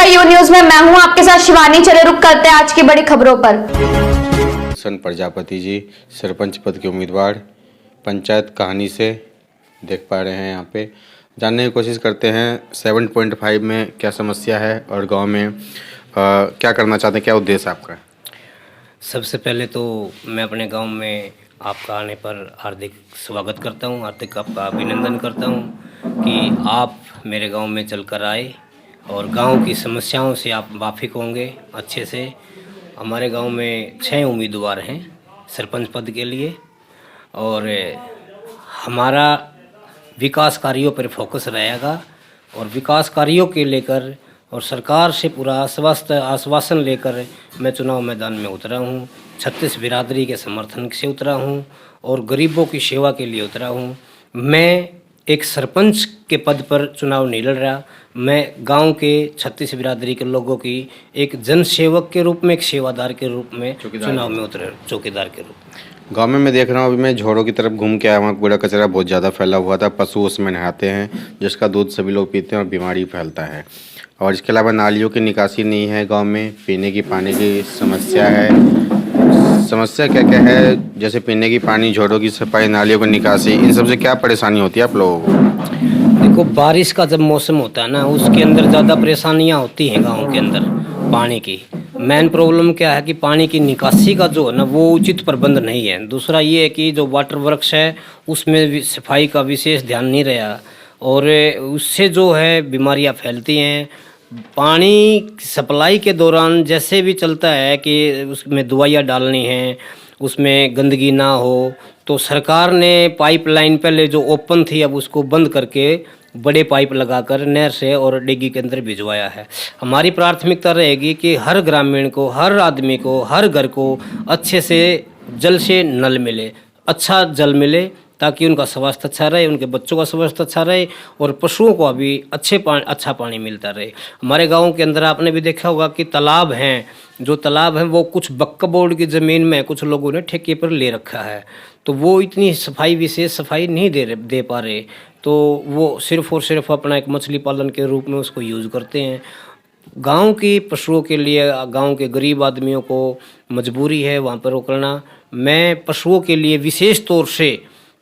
नमस्कार, you news में मैं हूं आपके साथ शिवानी। चले रुक करते हैं आज की बड़ी खबरों पर। सन प्रजापति जी सरपंच पद के उम्मीदवार पंचायत कहानी से देख पा रहे हैं। यहाँ पे जानने की कोशिश करते हैं 7.5 में क्या समस्या है और गांव में क्या करना चाहते हैं, क्या उद्देश्य आपका? सबसे पहले तो मैं अपने गांव में आपका आने पर हार्दिक स्वागत करता हूं, हार्दिक आपका अभिनंदन करता हूं कि आप मेरे गांव में चलकर आए और गांव की समस्याओं से आप वाकिफ़ होंगे अच्छे से। हमारे गांव में 6 उम्मीदवार हैं सरपंच पद के लिए और हमारा विकास कार्यों पर फोकस रहेगा और विकास कार्यों के लेकर और सरकार से पूरा आश्वासन लेकर मैं चुनाव मैदान में उतरा हूँ। 36 बिरादरी के समर्थन से उतरा हूँ और गरीबों की सेवा के लिए उतरा हूँ। मैं एक सरपंच के पद पर चुनाव नहीं लड़ रहा, मैं गांव के 36 बिरादरी के लोगों की एक जनसेवक के रूप में, एक सेवादार के रूप में चुनाव में उतरे, चौकीदार के रूप में। गांव में मैं देख रहा हूँ, अभी मैं झोड़ों की तरफ घूम के आया, वहाँ कूड़ा कचरा बहुत ज़्यादा फैला हुआ था। पशु उसमें नहाते हैं जिसका दूध सभी लोग पीते हैं और बीमारी फैलता है। और इसके अलावा नालियों की निकासी नहीं है गांव में, पीने की पानी की समस्या है। समस्या क्या क्या है, जैसे पीने की पानी, झोड़ों की सफाई, नालियों की निकासी, इन सबसे क्या परेशानी होती है आप लोगों को? देखो, बारिश का जब मौसम होता है ना, उसके अंदर ज़्यादा परेशानियां होती हैं गांव के अंदर। पानी की मेन प्रॉब्लम क्या है कि पानी की निकासी का जो है ना वो उचित प्रबंध नहीं है। दूसरा ये है कि जो वाटर वर्क्स है उसमें सफाई का विशेष ध्यान नहीं रहा और उससे जो है बीमारियां फैलती हैं। पानी सप्लाई के दौरान जैसे भी चलता है कि उसमें दवाइयाँ डालनी हैं, उसमें गंदगी ना हो, तो सरकार ने पाइपलाइन पहले जो ओपन थी अब उसको बंद करके बड़े पाइप लगाकर नहर से और डिग्गी के अंदर भिजवाया है। हमारी प्राथमिकता रहेगी कि हर ग्रामीण को, हर आदमी को, हर घर को अच्छे से जल से नल मिले, अच्छा जल मिले, ताकि उनका स्वास्थ्य अच्छा रहे, उनके बच्चों का स्वास्थ्य अच्छा रहे और पशुओं को भी अच्छा पानी मिलता रहे। हमारे गाँव के अंदर आपने भी देखा होगा कि तालाब हैं, जो तालाब हैं वो कुछ वक्फ बोर्ड की ज़मीन में कुछ लोगों ने ठेके पर ले रखा है, तो वो इतनी सफाई, विशेष सफाई नहीं दे पा रहे, तो वो सिर्फ़ और सिर्फ अपना एक मछली पालन के रूप में उसको यूज़ करते हैं। गांव की पशुओं के लिए, गांव के गरीब आदमियों को मजबूरी है वहाँ पर रोकना। मैं पशुओं के लिए विशेष तौर से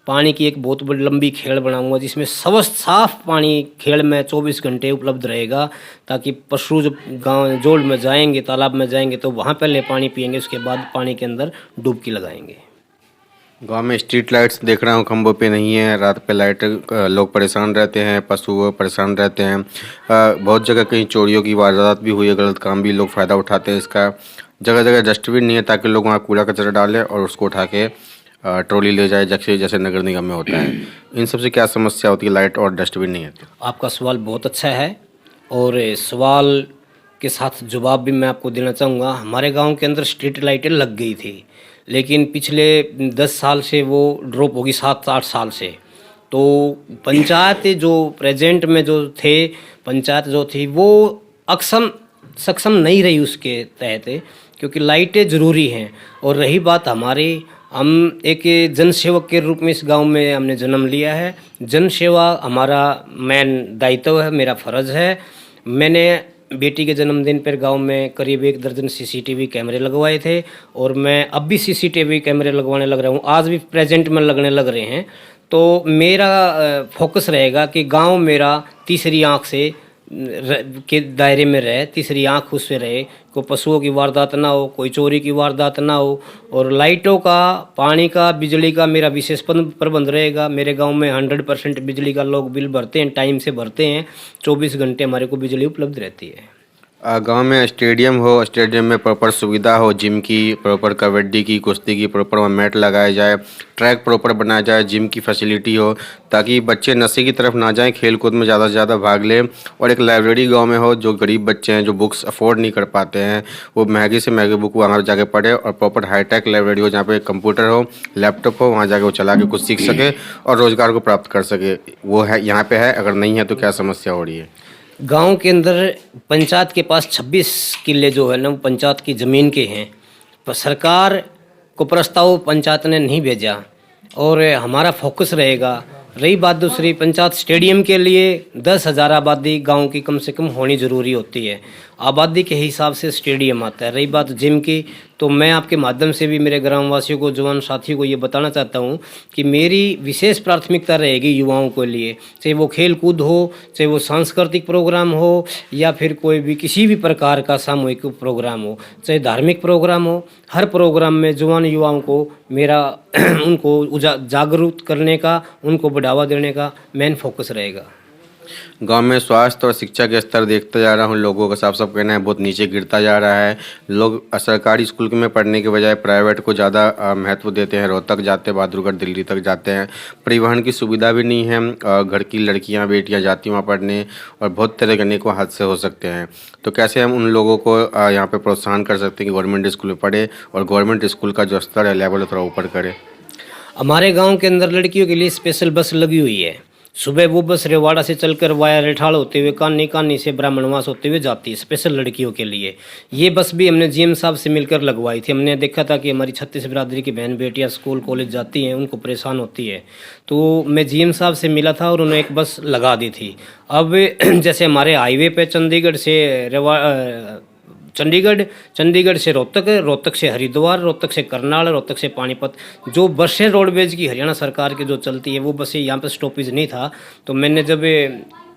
पानी की एक बहुत बड़ी लंबी खेड़ बनाऊंगा जिसमें स्वस्थ साफ पानी खेड़ में 24 घंटे उपलब्ध रहेगा, ताकि पशु जब गांव जोड़ में जाएंगे, तालाब में जाएंगे तो वहाँ पहले पानी पिएंगे, उसके बाद पानी के अंदर डुबकी लगाएंगे। गांव में स्ट्रीट लाइट्स देख रहा हूँ खंभों पे नहीं है, रात पे लाइट, लोग परेशान रहते हैं, पशु परेशान रहते हैं। बहुत जगह कहीं चोरियों की वारदात भी हुई है, गलत काम भी लोग फ़ायदा उठाते हैं इसका। जगह जगह डस्टबिन नहीं है ताकि लोग वहाँ कूड़ा कचरा डालें और उसको उठा के ट्रॉली ले जाए, जैसे नगर निगम में होता है। इन सबसे क्या समस्या होती है, लाइट और डस्टबिन नहीं है तो? आपका सवाल बहुत अच्छा है और सवाल के साथ जवाब भी मैं आपको देना चाहूँगा। हमारे गांव के अंदर स्ट्रीट लाइटें लग गई थी, लेकिन पिछले 10 साल से वो ड्रॉप होगी, 7-8 साल से। तो पंचायत जो प्रेजेंट में जो थे, पंचायत जो थी वो सक्षम नहीं रही उसके तहत, क्योंकि लाइटें ज़रूरी हैं। और रही बात हमारी, हम एक जनसेवक के रूप में इस गांव में हमने जन्म लिया है। जन सेवा हमारा मेन दायित्व है, मेरा फ़र्ज़ है। मैंने बेटी के जन्मदिन पर गांव में करीब 1 दर्जन CCTV कैमरे लगवाए थे और मैं अब भी CCTV कैमरे लगवाने लग रहा हूं, आज भी प्रेजेंट में लगने लग रहे हैं। तो मेरा फोकस रहेगा कि गांव मेरा तीसरी आंख से के दायरे में रहे, तीसरी आंख उससे रहे, कोई पशुओं की वारदात ना हो, कोई चोरी की वारदात ना हो। और लाइटों का, पानी का, बिजली का मेरा विशेष प्रबंध रहेगा। मेरे गांव में 100% बिजली का लोग बिल भरते हैं, टाइम से भरते हैं, 24 घंटे हमारे को बिजली उपलब्ध रहती है। गांव में स्टेडियम हो, स्टेडियम में प्रॉपर सुविधा हो, जिम की, प्रॉपर कबड्डी की, कुश्ती की प्रॉपर वहाँ मैट लगाया जाए, ट्रैक प्रॉपर बनाया जाए, जिम की फैसिलिटी हो, ताकि बच्चे नशे की तरफ ना जाएं, खेल कूद में ज़्यादा से ज़्यादा भाग लें। और एक लाइब्रेरी गांव में हो, जो गरीब बच्चे हैं जो बुक्स अफोर्ड नहीं कर पाते हैं, वो महंगी से महंगी बुक वहाँ जाके पढ़े, और प्रॉपर हाईटेक लाइब्रेरी हो जहाँ पे कंप्यूटर हो, लैपटॉप हो, वहाँ जाके वो चला के कुछ सीख सके और रोज़गार को प्राप्त कर सके। वो है, यहाँ पे है, अगर नहीं है तो क्या समस्या हो रही है? गांव के अंदर पंचायत के पास 26 किले जो है ना वो पंचायत की ज़मीन के हैं, पर सरकार को प्रस्ताव पंचायत ने नहीं भेजा और हमारा फोकस रहेगा रही बात दूसरी, पंचायत स्टेडियम के लिए 10,000 आबादी गांव की कम से कम होनी ज़रूरी होती है। आबादी के हिसाब से स्टेडियम आता है। रही बात जिम की, तो मैं आपके माध्यम से भी मेरे ग्रामवासियों को, जवान साथियों को ये बताना चाहता हूँ कि मेरी विशेष प्राथमिकता रहेगी युवाओं के लिए, चाहे वो खेल कूद हो, चाहे वो सांस्कृतिक प्रोग्राम हो, या फिर कोई भी किसी भी प्रकार का सामूहिक प्रोग्राम हो, चाहे धार्मिक प्रोग्राम हो। हर प्रोग्राम में जवान युवाओं को मेरा उनको जागरूक करने का, उनको बढ़ावा देने का मेन फोकस रहेगा। गांव में स्वास्थ्य और शिक्षा के स्तर देखते जा रहा हूँ, लोगों का साफ साफ कहना है बहुत नीचे गिरता जा रहा है। लोग सरकारी स्कूल में पढ़ने के बजाय प्राइवेट को ज़्यादा महत्व देते हैं। रोहतक जाते हैं, बहादुरगढ़, दिल्ली तक जाते हैं। परिवहन की सुविधा भी नहीं है। घर की लड़कियां बेटियां जाती वहाँ पढ़ने, और बहुत तरह के अनेकों हादसे हो सकते हैं। तो कैसे हम उन लोगों को यहाँ पर प्रोत्साहन कर सकते हैं कि गवर्नमेंट स्कूल में पढ़े, और गवर्नमेंट स्कूल का जो स्तर है लेवल थोड़ा ऊपर करे। हमारे गांव के अंदर लड़कियों के लिए स्पेशल बस लगी हुई है। सुबह वो बस रेवाड़ा से चलकर वाया रेठाल होते हुए कानी से ब्राह्मणवास होते हुए जाती है, स्पेशल लड़कियों के लिए। ये बस भी हमने जीएम साहब से मिलकर लगवाई थी। हमने देखा था कि हमारी 36 बिरादरी की बहन बेटियां स्कूल कॉलेज जाती हैं, उनको परेशान होती है। तो मैं जीएम साहब से मिला था और उन्होंने एक बस लगा दी थी। अब जैसे हमारे हाईवे पे चंडीगढ़ से रोहतक, रोहतक से हरिद्वार, रोहतक से करनाल, रोहतक से पानीपत, जो बसें रोडवेज की हरियाणा सरकार की जो चलती है, वो बसें यहाँ पे स्टॉपेज नहीं था। तो मैंने जब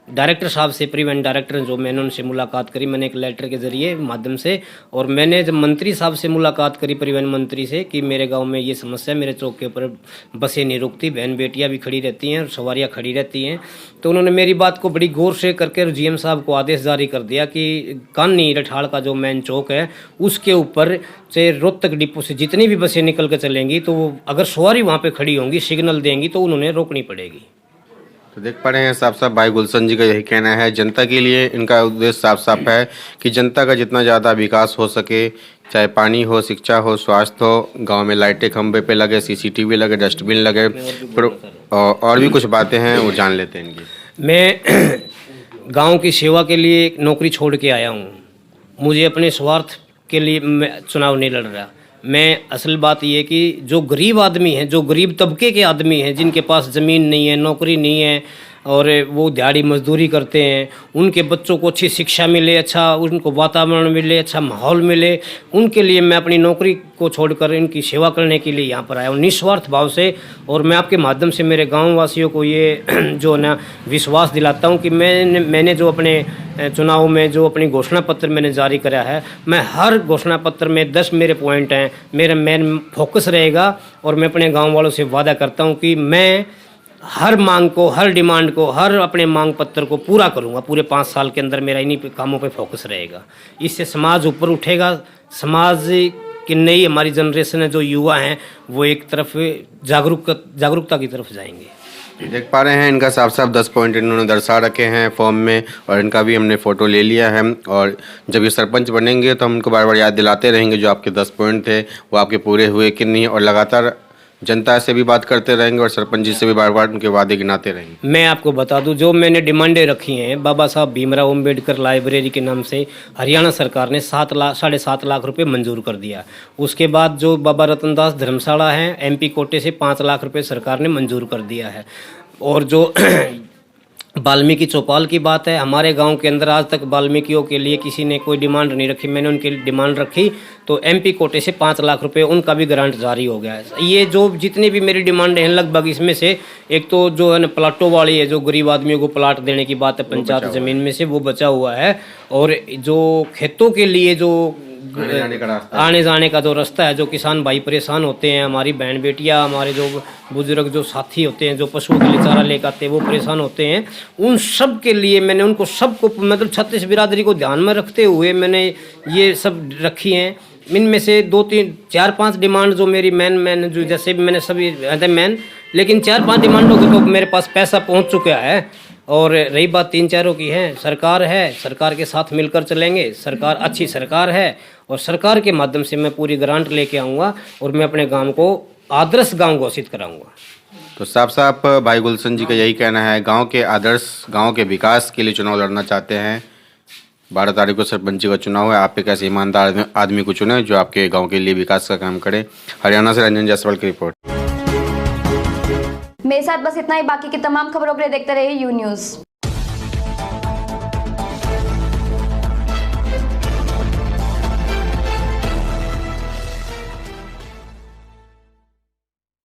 डायरेक्टर साहब से, परिवहन डायरेक्टर जो, मैंने उनसे मुलाकात करी, मैंने एक लेटर के जरिए माध्यम से, और मैंने जब मंत्री साहब से मुलाकात करी, परिवहन मंत्री से, कि मेरे गांव में ये समस्या, मेरे चौक के ऊपर बसें नहीं रुकती, बहन बेटियां भी खड़ी रहती हैं और सवारियां खड़ी रहती हैं। तो उन्होंने मेरी बात को बड़ी गौर से करके जीएम साहब को आदेश जारी कर दिया कि कानी रठाड़ का जो मेन चौक है, उसके ऊपर से रोहतक डिपो से जितनी भी बसें निकल कर चलेंगी, तो अगर सवारी वहाँ पर खड़ी होंगी, सिग्नल देंगी, तो उन्होंने रोकनी पड़ेगी। तो देख पा रहे हैं साफ साफ भाई गुलशन जी का यही कहना है। जनता के लिए इनका उद्देश्य साफ साफ है कि जनता का जितना ज़्यादा विकास हो सके, चाहे पानी हो, शिक्षा हो, स्वास्थ्य हो, गांव में लाइटें खंबे पे लगे, सीसीटीवी लगे, डस्टबिन लगे, और भी कुछ बातें हैं वो जान लेते हैं इनकी। मैं गांव की सेवा के लिए एक नौकरी छोड़ के आया हूँ। मुझे अपने स्वार्थ के लिए मैं चुनाव नहीं लड़ रहा। मैं असल बात ये कि जो गरीब आदमी हैं, जो गरीब तबके के आदमी हैं, जिनके पास ज़मीन नहीं है, नौकरी नहीं है, और वो दिहाड़ी मजदूरी करते हैं, उनके बच्चों को अच्छी शिक्षा मिले, अच्छा उनको वातावरण मिले, अच्छा माहौल मिले, उनके लिए मैं अपनी नौकरी को छोड़कर इनकी सेवा करने के लिए यहाँ पर आया हूँ निस्वार्थ भाव से। और मैं आपके माध्यम से मेरे गाँव वासियों को ये जो ना विश्वास दिलाता हूँ कि मैंने जो अपने चुनाव में जो अपनी घोषणा पत्र मैंने जारी करा है, मैं हर घोषणा पत्र में 10 मेरे पॉइंट हैं, मेरा मेन फोकस रहेगा। और मैं अपने गाँव वालों से वादा करता हूँ कि मैं हर मांग को, हर डिमांड को, हर अपने मांग पत्र को पूरा करूंगा। पूरे 5 साल के अंदर मेरा इन्हीं कामों पे फोकस रहेगा। इससे समाज ऊपर उठेगा। समाज की नई हमारी जनरेशन है, जो युवा हैं, वो एक तरफ जागरूकता की तरफ जाएंगे। देख पा रहे हैं इनका साफ साफ 10 पॉइंट इन्होंने दर्शा रखे हैं फॉर्म में, और इनका भी हमने फ़ोटो ले लिया है। और जब ये सरपंच बनेंगे तो हम उनको बार बार याद दिलाते रहेंगे जो आपके 10 पॉइंट थे वो आपके पूरे हुए कि नहीं, और लगातार जनता से भी बात करते रहेंगे और सरपंच जी से भी बार बार उनके वादे गिनाते रहेंगे। मैं आपको बता दूं, जो मैंने डिमांडें रखी हैं, बाबा साहब भीमराव अम्बेडकर लाइब्रेरी के नाम से हरियाणा सरकार ने 7.5 लाख रुपए मंजूर कर दिया। उसके बाद जो बाबा रतनदास धर्मशाला है, एमपी कोटे से 5 लाख रुपए सरकार ने मंजूर कर दिया है। और जो वाल्मीकि चौपाल की बात है, हमारे गांव के अंदर आज तक वाल्मीकियों के लिए किसी ने कोई डिमांड नहीं रखी, मैंने उनकी डिमांड रखी तो एमपी कोटे से 5 लाख रुपए उनका भी ग्रांट जारी हो गया है। ये जो जितनी भी मेरी डिमांड हैं, लगभग इसमें से एक तो जो है ना प्लाटों वाली है, जो गरीब आदमियों को प्लाट देने की बात है पंचायत ज़मीन में से, वो बचा हुआ है। और जो खेतों के लिए जो आने जाने का जो रास्ता है, जो किसान भाई परेशान होते हैं, हमारी बहन बेटियां, हमारे जो बुजुर्ग जो साथी होते हैं, जो पशुओं के लिए चारा लेकर आते हैं, वो परेशान होते हैं, उन सब के लिए मैंने उनको सबको, मतलब 36 बिरादरी को ध्यान में रखते हुए मैंने ये सब रखी हैं। इनमें से 2, 3, 4, 5 डिमांड जो मेरी मैन जो जैसे भी मैंने सभी मैन, लेकिन 4-5 डिमांडों के तो मेरे पास पैसा पहुँच चुका है। और रही बात 3-4 की है, सरकार के साथ मिलकर चलेंगे। सरकार अच्छी सरकार है और सरकार के माध्यम से मैं पूरी ग्रांट लेके आऊँगा और मैं अपने गांव को आदर्श गांव घोषित कराऊंगा। तो साफ साफ भाई गुलशन जी का यही कहना है, गांव के आदर्श, गांव के विकास के लिए चुनाव लड़ना चाहते हैं। 12 तारीख को सरपंची का चुनाव है। आप एक ऐसे ईमानदार आदमी को चुने जो आपके गाँव के लिए विकास का काम करे। हरियाणा से रंजन जायसवाल की रिपोर्ट। मेरे साथ बस इतना ही। बाकी की तमाम खबरों के लिए देखते रहिए यू न्यूज़।